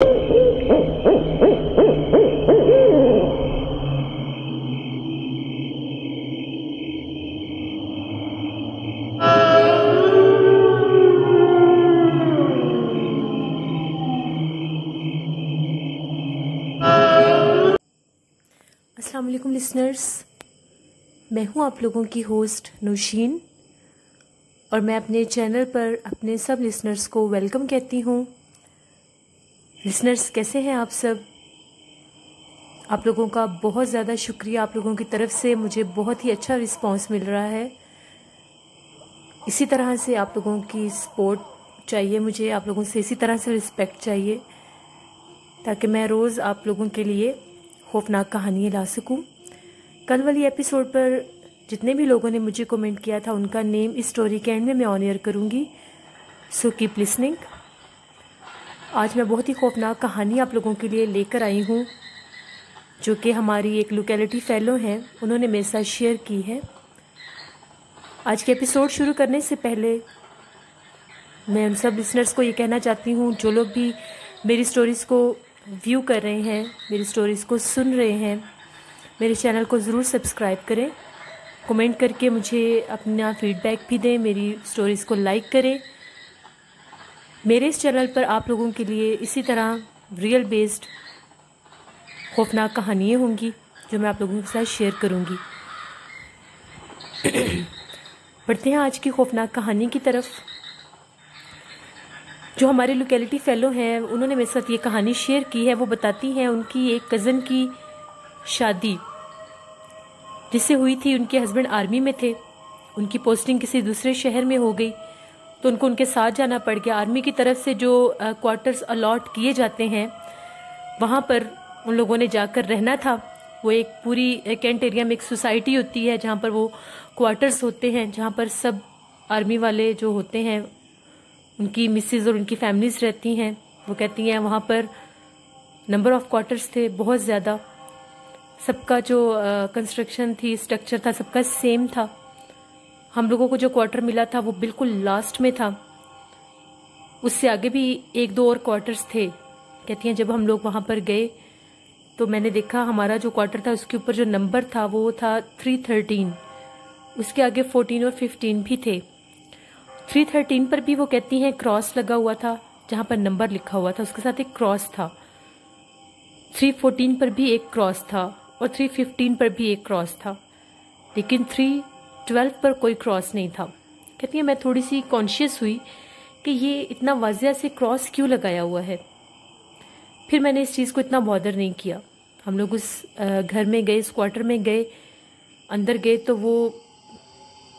अस्सलाम वालेकुम लिसनर्स, मैं हूं आप लोगों की होस्ट नौशीन और मैं अपने चैनल पर अपने सब लिसनर्स को वेलकम कहती हूं। लिसनर्स, कैसे हैं आप सब? आप लोगों का बहुत ज़्यादा शुक्रिया। आप लोगों की तरफ से मुझे बहुत ही अच्छा रिस्पांस मिल रहा है। इसी तरह से आप लोगों की सपोर्ट चाहिए मुझे, आप लोगों से इसी तरह से रिस्पेक्ट चाहिए ताकि मैं रोज़ आप लोगों के लिए खौफनाक कहानियाँ ला सकूं। कल वाली एपिसोड पर जितने भी लोगों ने मुझे कमेंट किया था उनका नेम इस स्टोरी के एंड में मैं ऑन एयर करूँगी, सो कीप लिसनिंग। आज मैं बहुत ही खौफनाक कहानी आप लोगों के लिए लेकर आई हूँ जो कि हमारी एक लोकेलिटी फेलो हैं, उन्होंने मेरे साथ शेयर की है। आज के एपिसोड शुरू करने से पहले मैं उन सब लिसनर्स को ये कहना चाहती हूँ जो लोग भी मेरी स्टोरीज़ को व्यू कर रहे हैं, मेरी स्टोरीज़ को सुन रहे हैं, मेरे चैनल को ज़रूर सब्सक्राइब करें, कमेंट करके मुझे अपना फीडबैक भी दें, मेरी स्टोरीज़ को लाइक करें। मेरे इस चैनल पर आप लोगों के लिए इसी तरह रियल बेस्ड खौफनाक कहानियाँ होंगी जो मैं आप लोगों के साथ शेयर करूँगी। बढ़ते हैं आज की खौफनाक कहानी की तरफ। जो हमारे लोकेलिटी फेलो हैं उन्होंने मेरे साथ ये कहानी शेयर की है। वो बताती हैं उनकी एक कज़न की शादी जिससे हुई थी, उनके हस्बैंड आर्मी में थे, उनकी पोस्टिंग किसी दूसरे शहर में हो गई तो उनको उनके साथ जाना पड़ गया। आर्मी की तरफ से जो क्वार्टर्स अलॉट किए जाते हैं वहाँ पर उन लोगों ने जाकर रहना था। वो एक पूरी कैंट एरिया में एक सोसाइटी होती है जहाँ पर वो क्वार्टर्स होते हैं, जहाँ पर सब आर्मी वाले जो होते हैं उनकी मिसेज और उनकी फैमिलीज रहती हैं। वो कहती हैं वहाँ पर नंबर ऑफ क्वार्टर्स थे बहुत ज़्यादा, सबका जो कंस्ट्रक्शन थी, स्ट्रक्चर था, सबका सेम था। हम लोगों को जो क्वार्टर मिला था वो बिल्कुल लास्ट में था, उससे आगे भी एक दो और क्वार्टर्स थे। कहती हैं जब हम लोग वहाँ पर गए तो मैंने देखा हमारा जो क्वार्टर था उसके ऊपर जो नंबर था वो था 313, उसके आगे 14 और 15 भी थे। 313 पर भी वो कहती हैं क्रॉस लगा हुआ था, जहाँ पर नंबर लिखा हुआ था उसके साथ एक क्रॉस था। 314 पर भी एक क्रॉस था और 315 पर भी एक क्रॉस था, लेकिन 312 पर कोई क्रॉस नहीं था। कहती है मैं थोड़ी सी कॉन्शियस हुई कि ये इतना वाज़िया से क्रॉस क्यों लगाया हुआ है। फिर मैंने इस चीज़ को इतना बॉदर नहीं किया। हम लोग उस घर में गए, उस क्वार्टर में गए, अंदर गए तो वो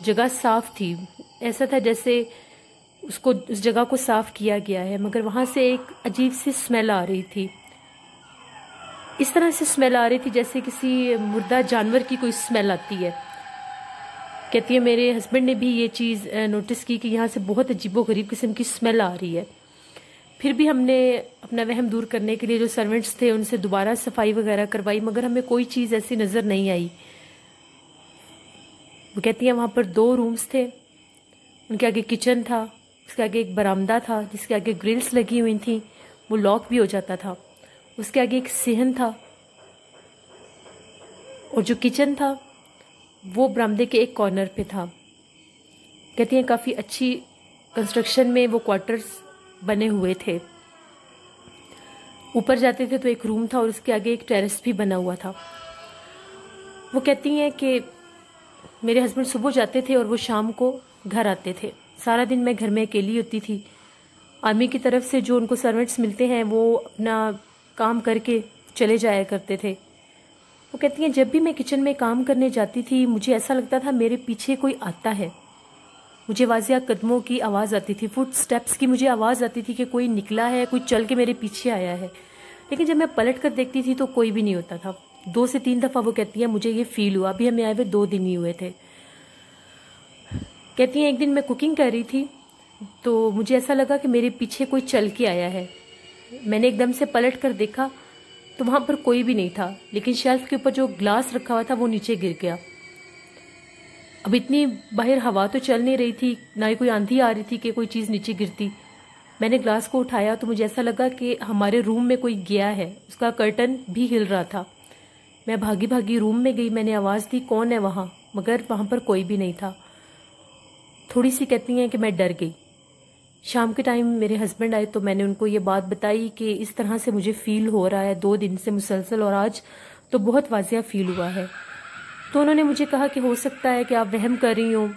जगह साफ़ थी। ऐसा था जैसे उसको उस जगह को साफ़ किया गया है, मगर वहाँ से एक अजीब सी स्मेल आ रही थी। इस तरह से स्मेल आ रही थी जैसे किसी मुर्दा जानवर की कोई स्मेल आती है। कहती है मेरे हस्बैंड ने भी ये चीज़ नोटिस की कि यहाँ से बहुत अजीबोगरीब किस्म की स्मेल आ रही है। फिर भी हमने अपना वहम दूर करने के लिए जो सर्वेंट्स थे उनसे दोबारा सफाई वगैरह करवाई, मगर हमें कोई चीज़ ऐसी नज़र नहीं आई। वो कहती हैं वहाँ पर 2 रूम्स थे, उनके आगे किचन था, उसके आगे एक बरामदा था जिसके आगे ग्रिल्स लगी हुई थी, वो लॉक भी हो जाता था। उसके आगे एक सेहन था और जो किचन था वो बरामदे के एक कॉर्नर पे था। कहती हैं काफ़ी अच्छी कंस्ट्रक्शन में वो क्वार्टर्स बने हुए थे। ऊपर जाते थे तो एक रूम था और उसके आगे एक टेरेस भी बना हुआ था। वो कहती हैं कि मेरे हस्बैंड सुबह जाते थे और वो शाम को घर आते थे। सारा दिन मैं घर में अकेली होती थी। आर्मी की तरफ से जो उनको सर्वेंट्स मिलते हैं वो अपना काम करके चले जाया करते थे। वो कहती हैं जब भी मैं किचन में काम करने जाती थी मुझे ऐसा लगता था मेरे पीछे कोई आता है। मुझे वाज़िया कदमों की आवाज़ आती थी, फुट स्टेप्स की मुझे आवाज़ आती थी कि कोई निकला है, कोई चल के मेरे पीछे आया है। लेकिन जब मैं पलट कर देखती थी तो कोई भी नहीं होता था। 2 से 3 दफ़ा वो कहती है मुझे ये फील हुआ। अभी हमें आए हुए 2 दिन ही हुए थे। कहती हैं एक दिन मैं कुकिंग कर रही थी तो मुझे ऐसा लगा कि मेरे पीछे कोई चल के आया है। मैंने एकदम से पलट कर देखा तो वहाँ पर कोई भी नहीं था, लेकिन शेल्फ के ऊपर जो ग्लास रखा हुआ था वो नीचे गिर गया। अब इतनी बाहर हवा तो चल नहीं रही थी, ना ही कोई आंधी आ रही थी कि कोई चीज़ नीचे गिरती। मैंने ग्लास को उठाया तो मुझे ऐसा लगा कि हमारे रूम में कोई गया है, उसका कर्टन भी हिल रहा था। मैं भागी भागी रूम में गई, मैंने आवाज़ दी कौन है वहाँ, मगर वहाँ पर कोई भी नहीं था। थोड़ी सी कहती हैं कि मैं डर गई। शाम के टाइम मेरे हस्बैंड आए तो मैंने उनको ये बात बताई कि इस तरह से मुझे फ़ील हो रहा है 2 दिन से मुसलसल, और आज तो बहुत वाजिया फ़ील हुआ है। तो उन्होंने मुझे कहा कि हो सकता है कि आप वहम कर रही हो,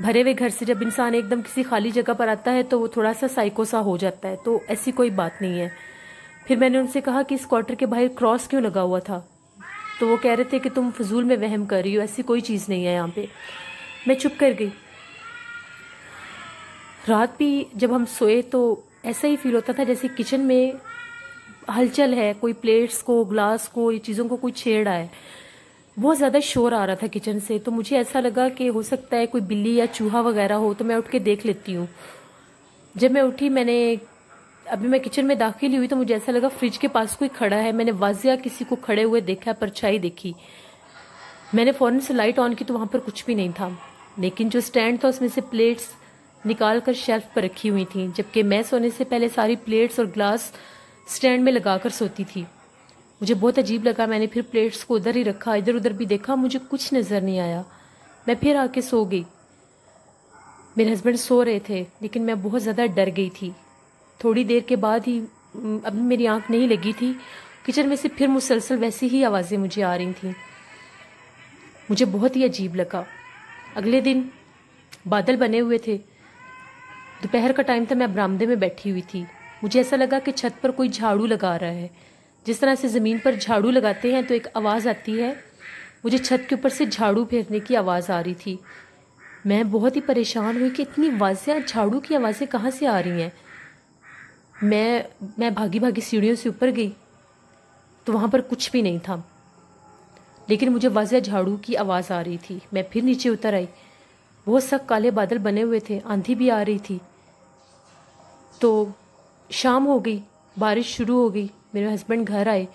भरे हुए घर से जब इंसान एकदम किसी खाली जगह पर आता है तो वो थोड़ा सा साइको सा हो जाता है, तो ऐसी कोई बात नहीं है। फिर मैंने उनसे कहा कि इस क्वार्टर के बाहर क्रॉस क्यों लगा हुआ था, तो वो कह रहे थे कि तुम फजूल में वहम कर रही हो, ऐसी कोई चीज़ नहीं है यहाँ पे। मैं चुप कर गई। रात भी जब हम सोए तो ऐसा ही फील होता था जैसे किचन में हलचल है, कोई प्लेट्स को, ग्लास को, ये चीज़ों को कोई छेड़ रहा है। बहुत ज़्यादा शोर आ रहा था किचन से, तो मुझे ऐसा लगा कि हो सकता है कोई बिल्ली या चूहा वगैरह हो, तो मैं उठ के देख लेती हूँ। जब मैं उठी, अभी मैं किचन में दाखिल हुई तो मुझे ऐसा लगा फ्रिज के पास कोई खड़ा है। मैंने वाजिया किसी को खड़े हुए देखा, परछाई देखी। मैंने फ़ौरन से लाइट ऑन की तो वहाँ पर कुछ भी नहीं था, लेकिन जो स्टैंड था उसमें से प्लेट्स निकाल कर शेल्फ पर रखी हुई थी, जबकि मैं सोने से पहले सारी प्लेट्स और ग्लास स्टैंड में लगाकर सोती थी। मुझे बहुत अजीब लगा। मैंने फिर प्लेट्स को उधर ही रखा, इधर उधर भी देखा, मुझे कुछ नज़र नहीं आया। मैं फिर आके सो गई। मेरे हस्बैंड सो रहे थे, लेकिन मैं बहुत ज़्यादा डर गई थी। थोड़ी देर के बाद ही, अभी मेरी आंख नहीं लगी थी, किचन में से फिर मुसलसल वैसी ही आवाज़ें मुझे आ रही थीं। मुझे बहुत ही अजीब लगा। अगले दिन बादल बने हुए थे, दोपहर का टाइम था, मैं बरामदे में बैठी हुई थी। मुझे ऐसा लगा कि छत पर कोई झाड़ू लगा रहा है। जिस तरह से ज़मीन पर झाड़ू लगाते हैं तो एक आवाज़ आती है, मुझे छत के ऊपर से झाड़ू फेरने की आवाज़ आ रही थी। मैं बहुत ही परेशान हुई कि इतनी वाज़िया झाड़ू की आवाज़ें कहाँ से आ रही हैं। मैं भागी भागी सीढ़ियों से ऊपर गई तो वहाँ पर कुछ भी नहीं था, लेकिन मुझे वाज़िया झाड़ू की आवाज़ आ रही थी। मैं फिर नीचे उतर आई। बहुत सख्त काले बादल बने हुए थे, आंधी भी आ रही थी। तो शाम हो गई, बारिश शुरू हो गई। मेरे हस्बैंड घर आए,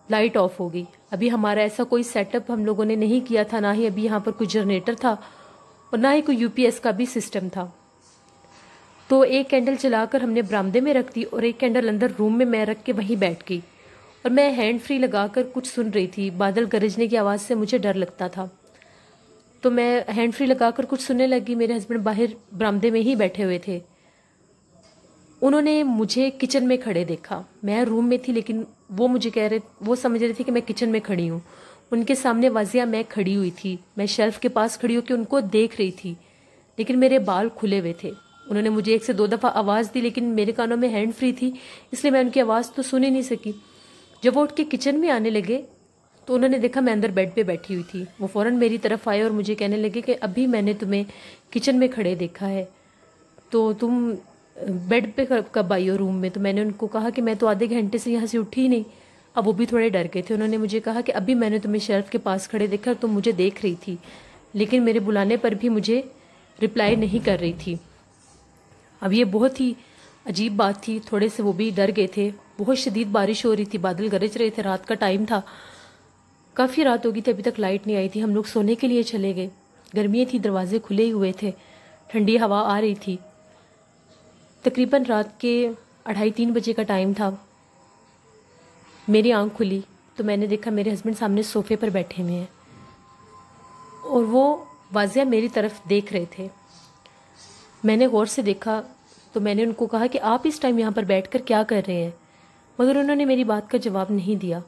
लाइट ऑफ हो गई। अभी हमारा ऐसा कोई सेटअप हम लोगों ने नहीं किया था, ना ही अभी यहाँ पर कोई जनरेटर था और ना ही कोई यूपीएस का भी सिस्टम था। तो एक कैंडल जलाकर हमने बरामदे में रख दी और एक कैंडल अंदर रूम में मैं रख के वहीं बैठ गई और मैं हैंड फ्री लगाकर कुछ सुन रही थी। बादल गरजने की आवाज़ से मुझे डर लगता था, तो मैं हैंड फ्री लगाकर कुछ सुनने लगी। मेरे हस्बैंड बाहर बरामदे में ही बैठे हुए थे। उन्होंने मुझे किचन में खड़े देखा। मैं रूम में थी, लेकिन वो समझ रहे थे कि मैं किचन में खड़ी हूँ। उनके सामने वाजिया मैं खड़ी हुई थी। मैं शेल्फ के पास खड़ी होकर उनको देख रही थी, लेकिन मेरे बाल खुले हुए थे। उन्होंने मुझे 1 से 2 दफ़ा आवाज़ दी, लेकिन मेरे कानों में हैंड फ्री थी, इसलिए मैं उनकी आवाज़ तो सुन ही नहीं सकी। जब वो उठ के किचन में आने लगे तो उन्होंने देखा मैं अंदर बेड पे बैठी हुई थी। वो फ़ौरन मेरी तरफ आए और मुझे कहने लगे कि अभी मैंने तुम्हें किचन में खड़े देखा है, तो तुम बेड पे कब आई हो रूम में। तो मैंने उनको कहा कि मैं तो आधे घंटे से यहाँ से उठी ही नहीं। अब वो भी थोड़े डर गए थे। उन्होंने मुझे कहा कि अभी मैंने तुम्हें शेल्फ के पास खड़े देखा, तुम मुझे देख रही थी, लेकिन मेरे बुलाने पर भी मुझे रिप्लाई नहीं कर रही थी। अब ये बहुत ही अजीब बात थी। थोड़े से वो भी डर गए थे। बहुत शदीद बारिश हो रही थी, बादल गरज रहे थे, रात का टाइम था, काफ़ी रात हो गई थी, अभी तक लाइट नहीं आई थी। हम लोग सोने के लिए चले गए। गर्मियाँ थी, दरवाजे खुले हुए थे, ठंडी हवा आ रही थी। तकरीबन रात के 2:30-3 बजे का टाइम था। मेरी आंख खुली तो मैंने देखा मेरे हस्बैंड सामने सोफे पर बैठे हुए हैं और वो वाजिया मेरी तरफ देख रहे थे। मैंने गौर से देखा तो मैंने उनको कहा कि आप इस टाइम यहाँ पर बैठकर क्या कर रहे हैं, मगर उन्होंने मेरी बात का जवाब नहीं दिया।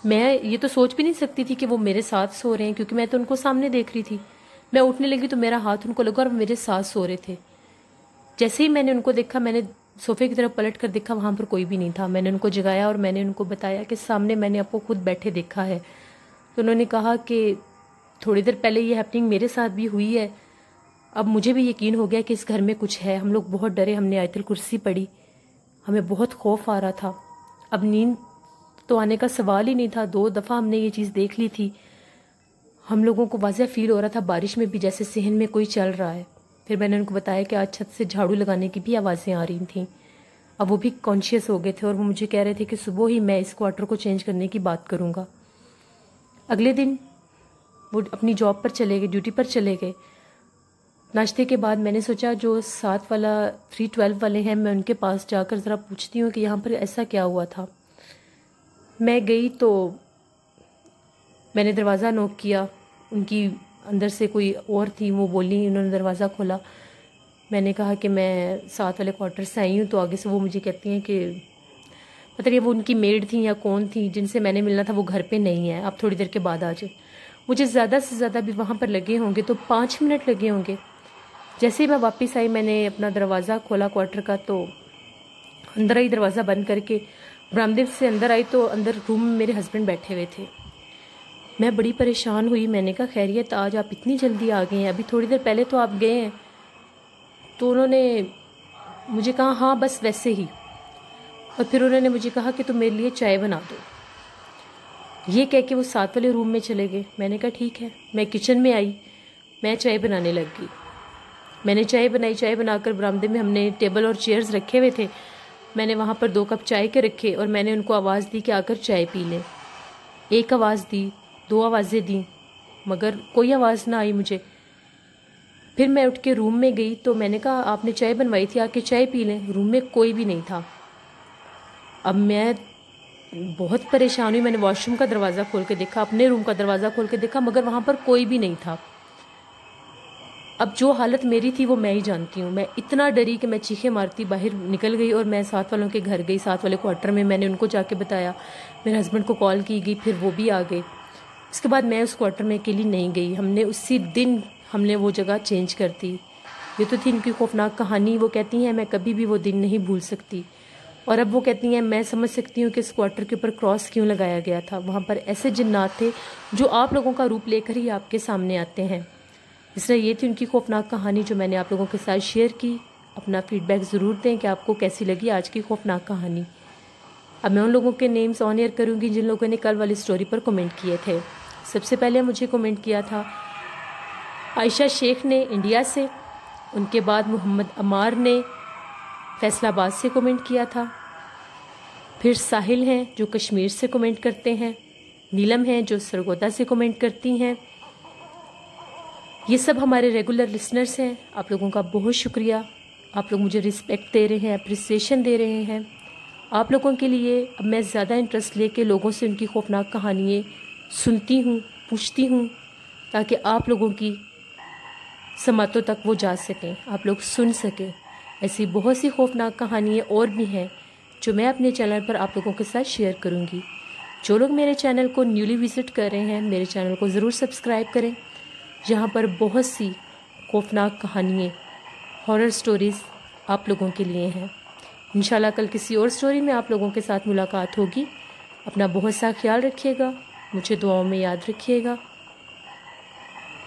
मैं ये तो सोच भी नहीं सकती थी कि वो मेरे साथ सो रहे हैं, क्योंकि मैं तो उनको सामने देख रही थी। मैं उठने लगी तो मेरा हाथ उनको लगा और मेरे साथ सो रहे थे। जैसे ही मैंने उनको देखा, मैंने सोफे की तरफ पलट कर देखा, वहाँ पर कोई भी नहीं था। मैंने उनको जगाया और मैंने उनको बताया कि सामने मैंने आपको खुद बैठे देखा है। तो उन्होंने कहा कि थोड़ी देर पहले ये हैपनिंग मेरे साथ भी हुई है। अब मुझे भी यकीन हो गया कि इस घर में कुछ है। हम लोग बहुत डरे, हमने आयतुल कुर्सी पढ़ी, हमें बहुत खौफ आ रहा था। अब नींद तो आने का सवाल ही नहीं था। 2 दफ़ा हमने ये चीज़ देख ली थी। हम लोगों को वाज़ह फील हो रहा था बारिश में भी जैसे सहन में कोई चल रहा है। फिर मैंने उनको बताया कि आज छत से झाड़ू लगाने की भी आवाज़ें आ रही थीं। अब वो भी कॉन्शियस हो गए थे और वो मुझे कह रहे थे कि सुबह ही मैं इस क्वार्टर को चेंज करने की बात करूँगा। अगले दिन वो अपनी जॉब पर चले गए, ड्यूटी पर चले गए। नाश्ते के बाद मैंने सोचा जो 7 वाला 312 वाले हैं मैं उनके पास जाकर ज़रा पूछती हूँ कि यहाँ पर ऐसा क्या हुआ था। मैं गई तो मैंने दरवाज़ा नॉक किया, उनकी अंदर से कोई और थी, वो बोली, उन्होंने दरवाज़ा खोला। मैंने कहा कि मैं 7 वाले क्वार्टर से आई हूँ, तो आगे से वो मुझे कहती हैं कि पता नहीं वो उनकी मेड थी या कौन थी जिनसे मैंने मिलना था, वो घर पे नहीं है, आप थोड़ी देर के बाद आ जाए। मुझे ज़्यादा से ज़्यादा भी वहाँ पर लगे होंगे तो 5 मिनट लगे होंगे। जैसे ही मैं वापस आई मैंने अपना दरवाज़ा खोला क्वार्टर का, तो अंदर आई, दरवाज़ा बंद करके बरामदे से अंदर आई तो अंदर रूम में मेरे हस्बैंड बैठे हुए थे। मैं बड़ी परेशान हुई। मैंने कहा खैरियत, आज आप इतनी जल्दी आ गए हैं, अभी थोड़ी देर पहले तो आप गए हैं। तो उन्होंने मुझे कहा हाँ बस वैसे ही, और फिर उन्होंने मुझे कहा कि तुम मेरे लिए चाय बना दो। ये कह के वो 7 वाले रूम में चले गए। मैंने कहा ठीक है। मैं किचन में आई, मैं चाय बनाने लग गई। मैंने चाय बनाई, चाय बनाकर बरामदे में हमने टेबल और चेयर्स रखे हुए थे, मैंने वहाँ पर 2 कप चाय के रखे और मैंने उनको आवाज़ दी कि आकर चाय पी लें। 1 आवाज़ दी, 2 आवाज़ें दी, मगर कोई आवाज़ ना आई मुझे। फिर मैं उठ के रूम में गई तो मैंने कहा आपने चाय बनवाई थी, आके चाय पी लें। रूम में कोई भी नहीं था। अब मैं बहुत परेशान हुई। मैंने वॉशरूम का दरवाज़ा खोल के देखा, अपने रूम का दरवाज़ा खोल के देखा, मगर वहाँ पर कोई भी नहीं था। अब जो हालत मेरी थी वो मैं ही जानती हूँ। मैं इतना डरी कि मैं चीखें मारती बाहर निकल गई और मैं 7 वालों के घर गई, 7 वाले क्वार्टर में। मैंने उनको जाके बताया, मेरे हस्बैंड को कॉल की गई, फिर वो भी आ गए। उसके बाद मैं उस क्वार्टर में अकेली नहीं गई। हमने उसी दिन वो जगह चेंज कर दी। ये तो थी इनकी खौफनाक कहानी। वो कहती हैं मैं कभी भी वो दिन नहीं भूल सकती। और अब वो कहती हैं मैं समझ सकती हूँ कि इस क्वार्टर के ऊपर क्रॉस क्यों लगाया गया था। वहाँ पर ऐसे जिन्नात थे जो आप लोगों का रूप लेकर ही आपके सामने आते हैं। इसलिए ये थी उनकी खौफनाक कहानी जो मैंने आप लोगों के साथ शेयर की। अपना फीडबैक ज़रूर दें कि आपको कैसी लगी आज की खौफनाक कहानी। अब मैं उन लोगों के नेम्स ऑन एयर करूँगी जिन लोगों ने कल वाली स्टोरी पर कमेंट किए थे। सबसे पहले मुझे कमेंट किया था आयशा शेख ने इंडिया से, उनके बाद मोहम्मद अमार ने फैसलाबाद से कमेंट किया था, फिर साहिल हैं जो कश्मीर से कमेंट करते हैं, नीलम हैं जो सरगोदा से कमेंट करती हैं। ये सब हमारे रेगुलर लिसनर्स हैं। आप लोगों का बहुत शुक्रिया। आप लोग मुझे रिस्पेक्ट दे रहे हैं, अप्रिसिएशन दे रहे हैं। आप लोगों के लिए अब मैं ज़्यादा इंटरेस्ट लेके लोगों से उनकी खौफनाक कहानियाँ सुनती हूँ, पूछती हूँ, ताकि आप लोगों की समातों तक वो जा सकें, आप लोग सुन सकें। ऐसी बहुत सी खौफनाक कहानियाँ और भी हैं जो मैं अपने चैनल पर आप लोगों के साथ शेयर करूँगी। जो लोग मेरे चैनल को न्यूली विज़िट कर रहे हैं, मेरे चैनल को ज़रूर सब्सक्राइब करें। यहाँ पर बहुत सी खौफनाक कहानियाँ, हॉरर स्टोरीज़ आप लोगों के लिए हैं। इंशाल्लाह कल किसी और स्टोरी में आप लोगों के साथ मुलाकात होगी। अपना बहुत सा ख्याल रखिएगा, मुझे दुआओं में याद रखिएगा।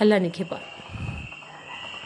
अल्लाह निगहबान।